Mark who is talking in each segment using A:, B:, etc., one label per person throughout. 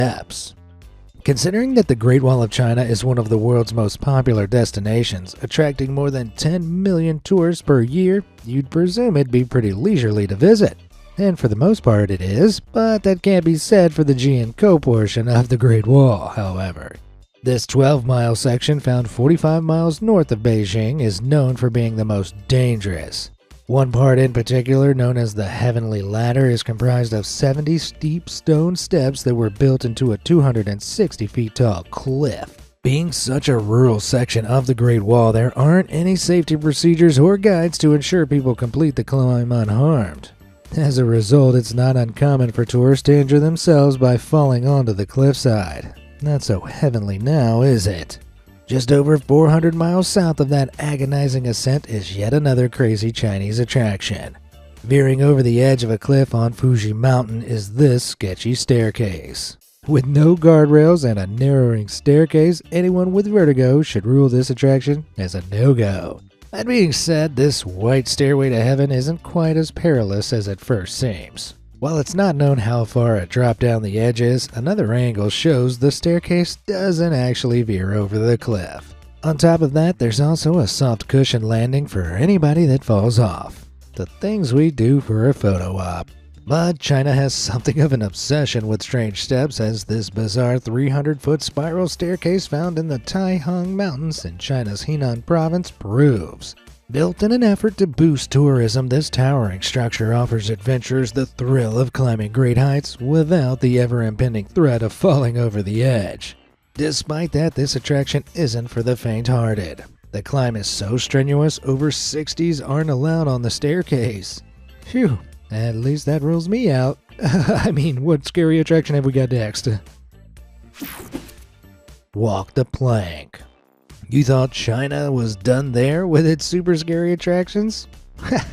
A: steps. Considering that the Great Wall of China is one of the world's most popular destinations, attracting more than 10 million tourists per year, you'd presume it'd be pretty leisurely to visit. And for the most part it is, but that can't be said for the Jiankou portion of the Great Wall, however. This 12-mile section found 45 miles north of Beijing is known for being the most dangerous. One part in particular, known as the Heavenly Ladder, is comprised of 70 steep stone steps that were built into a 260 feet tall cliff. Being such a rural section of the Great Wall, there aren't any safety procedures or guides to ensure people complete the climb unharmed. As a result, it's not uncommon for tourists to injure themselves by falling onto the cliffside. Not so heavenly now, is it? Just over 400 miles south of that agonizing ascent is yet another crazy Chinese attraction. Veering over the edge of a cliff on Fuji Mountain is this sketchy staircase. With no guardrails and a narrowing staircase, anyone with vertigo should rule this attraction as a no-go. That being said, this white stairway to heaven isn't quite as perilous as it first seems. While it's not known how far a drop down the edge is, another angle shows the staircase doesn't actually veer over the cliff. On top of that, there's also a soft cushion landing for anybody that falls off. The things we do for a photo op. But China has something of an obsession with strange steps, as this bizarre 300-foot spiral staircase found in the Taihang Mountains in China's Henan province proves. Built in an effort to boost tourism, this towering structure offers adventurers the thrill of climbing great heights without the ever-impending threat of falling over the edge. Despite that, this attraction isn't for the faint-hearted. The climb is so strenuous, over 60s aren't allowed on the staircase. Phew, at least that rules me out. I mean, what scary attraction have we got next? Walk the plank. You thought China was done there with its super scary attractions?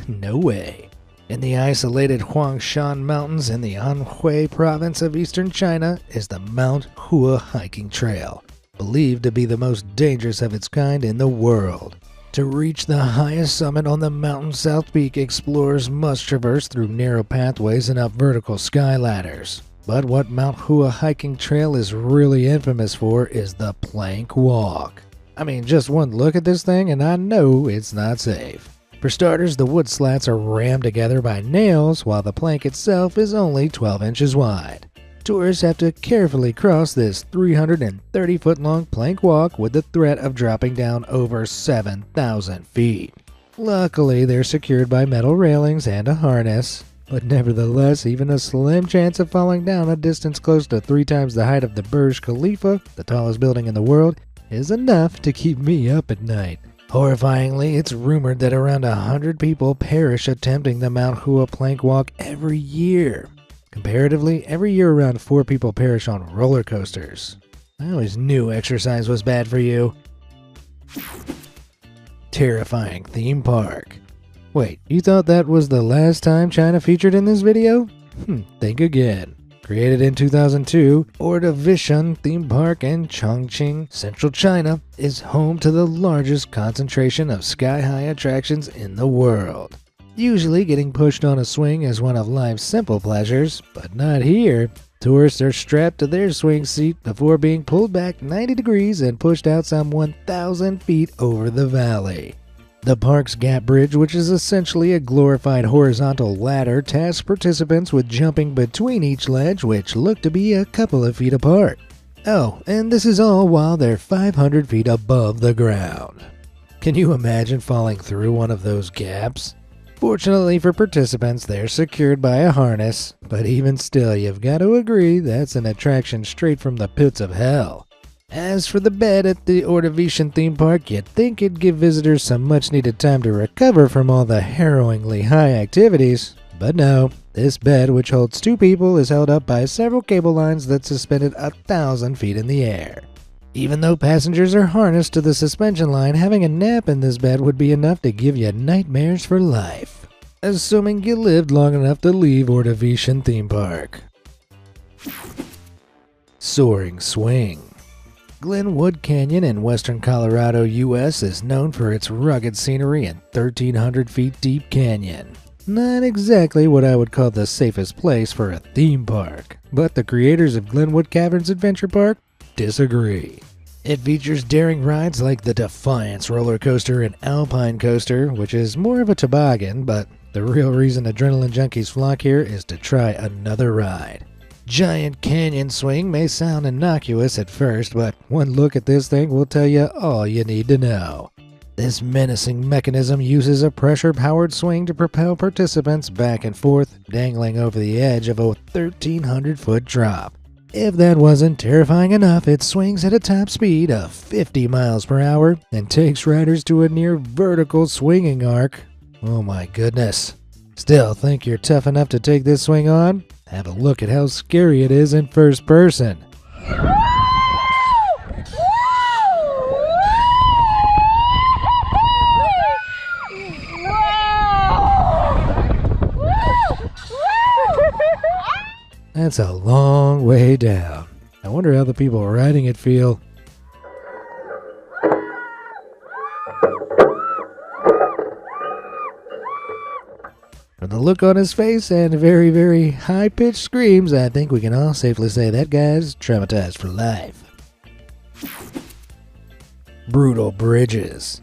A: No way. In the isolated Huangshan Mountains in the Anhui province of eastern China is the Mount Hua hiking trail, believed to be the most dangerous of its kind in the world. To reach the highest summit on the mountain's south peak, explorers must traverse through narrow pathways and up vertical sky ladders. But what Mount Hua hiking trail is really infamous for is the plank walk. I mean, just one look at this thing and I know it's not safe. For starters, the wood slats are rammed together by nails, while the plank itself is only 12 inches wide. Tourists have to carefully cross this 330-foot-long plank walk with the threat of dropping down over 7,000 feet. Luckily, they're secured by metal railings and a harness, but nevertheless, even a slim chance of falling down a distance close to 3 times the height of the Burj Khalifa, the tallest building in the world, is enough to keep me up at night. Horrifyingly, it's rumored that around 100 people perish attempting the Mount Hua plank walk every year. Comparatively, every year around 4 people perish on roller coasters. I always knew exercise was bad for you. Terrifying theme park. Wait, you thought that was the last time China featured in this video? Think again. Created in 2002, Ordovician Theme Park in Chongqing, Central China, is home to the largest concentration of sky-high attractions in the world. Usually getting pushed on a swing is one of life's simple pleasures, but not here. Tourists are strapped to their swing seat before being pulled back 90 degrees and pushed out some 1,000 feet over the valley. The park's Gap Bridge, which is essentially a glorified horizontal ladder, tasks participants with jumping between each ledge, which look to be a couple of feet apart. Oh, and this is all while they're 500 feet above the ground. Can you imagine falling through one of those gaps? Fortunately for participants, they're secured by a harness, but even still, you've got to agree that's an attraction straight from the pits of hell. As for the bed at the Ordovician theme park, you'd think it'd give visitors some much-needed time to recover from all the harrowingly high activities. But no, this bed, which holds 2 people, is held up by several cable lines that suspended 1,000 feet in the air. Even though passengers are harnessed to the suspension line, having a nap in this bed would be enough to give you nightmares for life. Assuming you lived long enough to leave Ordovician theme park. Soaring Swing. Glenwood Canyon in western Colorado, U.S. is known for its rugged scenery and 1,300 feet deep canyon. Not exactly what I would call the safest place for a theme park, but the creators of Glenwood Caverns Adventure Park disagree. It features daring rides like the Defiance roller coaster and Alpine coaster, which is more of a toboggan, but the real reason adrenaline junkies flock here is to try another ride. Giant Canyon Swing may sound innocuous at first, but one look at this thing will tell you all you need to know. This menacing mechanism uses a pressure-powered swing to propel participants back and forth, dangling over the edge of a 1,300-foot drop. If that wasn't terrifying enough, it swings at a top speed of 50 miles per hour and takes riders to a near vertical swinging arc. Oh my goodness. Still think you're tough enough to take this swing on? Have a look at how scary it is in first person. That's a long way down. I wonder how the people riding it feel. From the look on his face and very, very high-pitched screams, I think we can all safely say that guy's traumatized for life. Brutal bridges.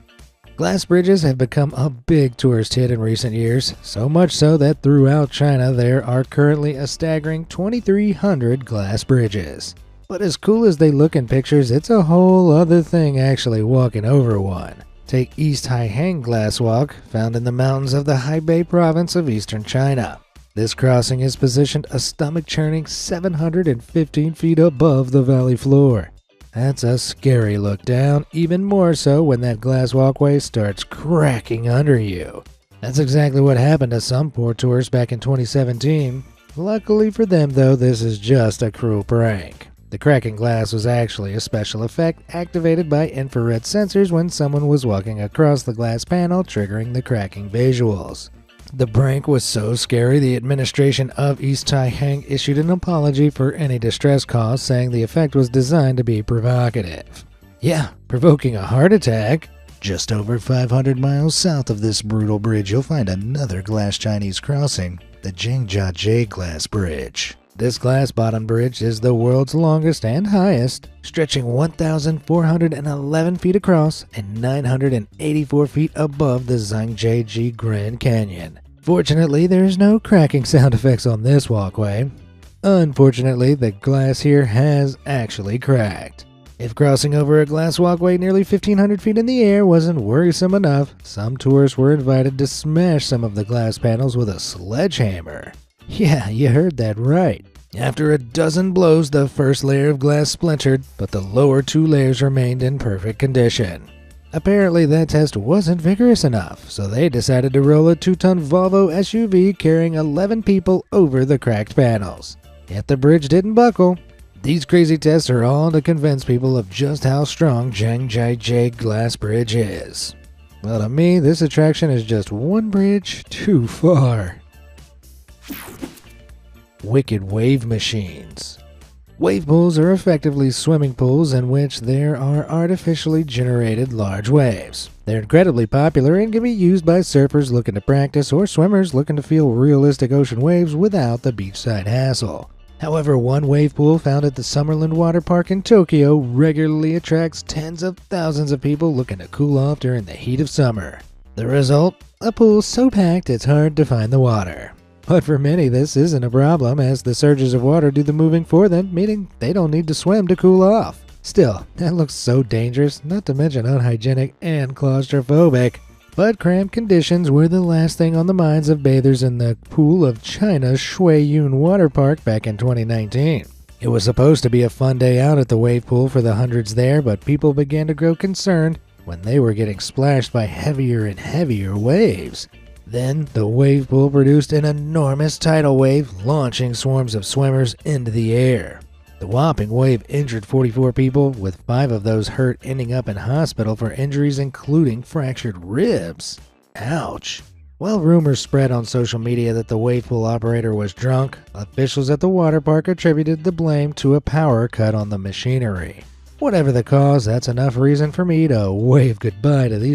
A: Glass bridges have become a big tourist hit in recent years, so much so that throughout China there are currently a staggering 2,300 glass bridges. But as cool as they look in pictures, it's a whole other thing actually walking over one. Take East Haihang Glass Walk, found in the mountains of the Hebei province of eastern China. This crossing is positioned a stomach-churning 715 feet above the valley floor. That's a scary look down, even more so when that glass walkway starts cracking under you. That's exactly what happened to some poor tourists back in 2017. Luckily for them though, this is just a cruel prank. The cracking glass was actually a special effect activated by infrared sensors when someone was walking across the glass panel, triggering the cracking visuals. The prank was so scary, the administration of East Haihang issued an apology for any distress caused, saying the effect was designed to be provocative. Yeah, provoking a heart attack. Just over 500 miles south of this brutal bridge, you'll find another glass Chinese crossing, the Zhangjiajie Glass Bridge. This glass-bottom bridge is the world's longest and highest, stretching 1,411 feet across and 984 feet above the Zhangjiajie Grand Canyon. Fortunately, there's no cracking sound effects on this walkway. Unfortunately, the glass here has actually cracked. If crossing over a glass walkway nearly 1,500 feet in the air wasn't worrisome enough, some tourists were invited to smash some of the glass panels with a sledgehammer. Yeah, you heard that right. After a dozen blows, the first layer of glass splintered, but the lower two layers remained in perfect condition. Apparently that test wasn't vigorous enough, so they decided to roll a 2-ton Volvo SUV carrying 11 people over the cracked panels. Yet the bridge didn't buckle. These crazy tests are all to convince people of just how strong Zhangjiajie Glass Bridge is. Well, to me, this attraction is just one bridge too far. Wicked wave machines. Wave pools are effectively swimming pools in which there are artificially generated large waves. They're incredibly popular and can be used by surfers looking to practice or swimmers looking to feel realistic ocean waves without the beachside hassle. However, one wave pool found at the Summerland Water Park in Tokyo regularly attracts tens of thousands of people looking to cool off during the heat of summer. The result? A pool so packed it's hard to find the water. But for many, this isn't a problem, as the surges of water do the moving for them, meaning they don't need to swim to cool off. Still, that looks so dangerous, not to mention unhygienic and claustrophobic. But cramped conditions were the last thing on the minds of bathers in the pool of China's Shuiyun Water Park back in 2019. It was supposed to be a fun day out at the wave pool for the hundreds there, but people began to grow concerned when they were getting splashed by heavier and heavier waves. Then, the wave pool produced an enormous tidal wave, launching swarms of swimmers into the air. The whopping wave injured 44 people, with 5 of those hurt ending up in hospital for injuries including fractured ribs. Ouch. While rumors spread on social media that the wave pool operator was drunk, officials at the water park attributed the blame to a power cut on the machinery. Whatever the cause, that's enough reason for me to wave goodbye to these